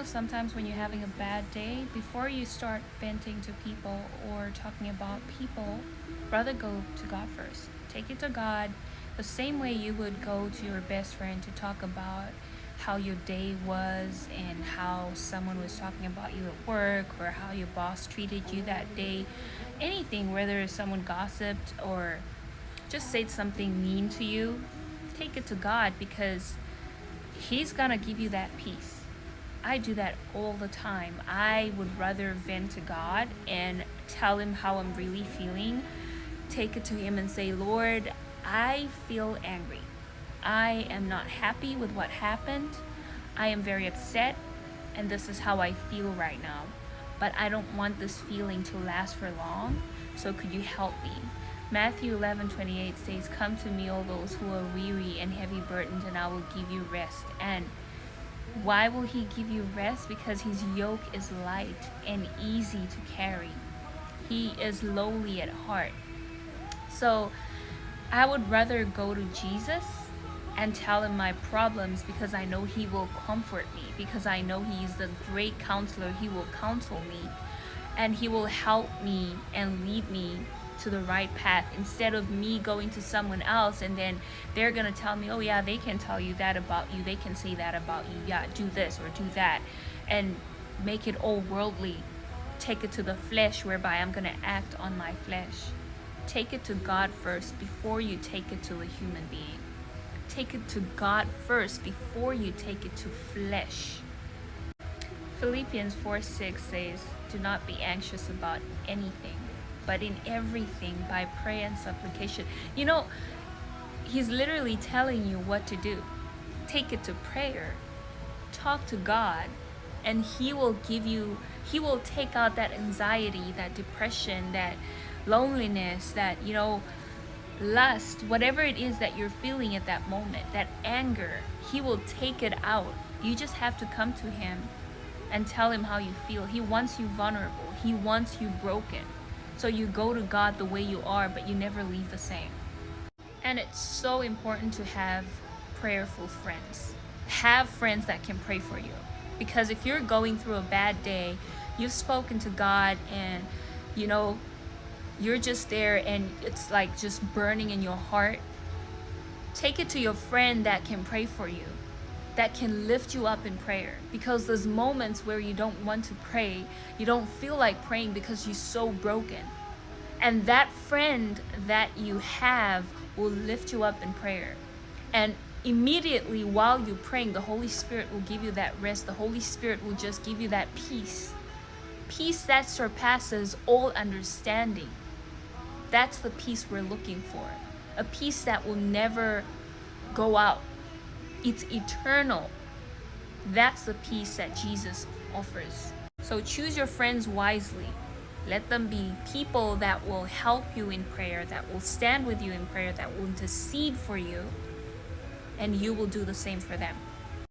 Sometimes when you're having a bad day, before you start venting to people or talking about people, rather go to God first. Take it to God the same way you would go to your best friend to talk about how your day was and how someone was talking about you at work or how your boss treated you that day. Anything, whether someone gossiped or just said something mean to you, take it to God because He's gonna give you that peace. I do that all the time. I would rather vent to God and tell Him how I'm really feeling, take it to Him and say, Lord, I feel angry. I am not happy with what happened. I am very upset, and this is how I feel right now. But I don't want this feeling to last for long, so could you help me? Matthew 11:28 says, Come to me, all those who are weary and heavy burdened, and I will give you rest. And why will He give you rest? Because His yoke is light and easy to carry. He is lowly at heart. So I would rather go to Jesus and tell Him my problems because I know He will comfort me, because I know He is the great counselor. He will counsel me and He will help me and lead me to the right path, instead of me going to someone else and then they're gonna tell me, oh yeah, they can tell you that about you, they can say that about you, yeah, do this or do that, and make it all worldly, take it to the flesh, whereby I'm gonna act on my flesh. Take it to God first before you take it to a human being. Take it to God first before you take it to flesh. Philippians 4:6 says, Do not be anxious about anything, but in everything by prayer and supplication. He's literally telling you what to do. Take it to prayer. Talk to God, and He will take out that anxiety, that depression, that loneliness, that, lust, whatever it is that you're feeling at that moment, that anger. He will take it out. You just have to come to Him and tell Him how you feel. He wants you vulnerable. He wants you broken. So you go to God the way you are, but you never leave the same. And it's so important to have prayerful friends. Have friends that can pray for you. Because if you're going through a bad day, you've spoken to God and, you're just there and it's like just burning in your heart, take it to your friend that can pray for you, that can lift you up in prayer. Because there's moments where you don't want to pray, you don't feel like praying because you're so broken. And that friend that you have will lift you up in prayer. And immediately while you're praying, the Holy Spirit will give you that rest. The Holy Spirit will just give you that peace. Peace that surpasses all understanding. That's the peace we're looking for. A peace that will never go out. It's eternal. That's the peace that Jesus offers. So choose your friends wisely. Let them be people that will help you in prayer, that will stand with you in prayer, that will intercede for you, and you will do the same for them.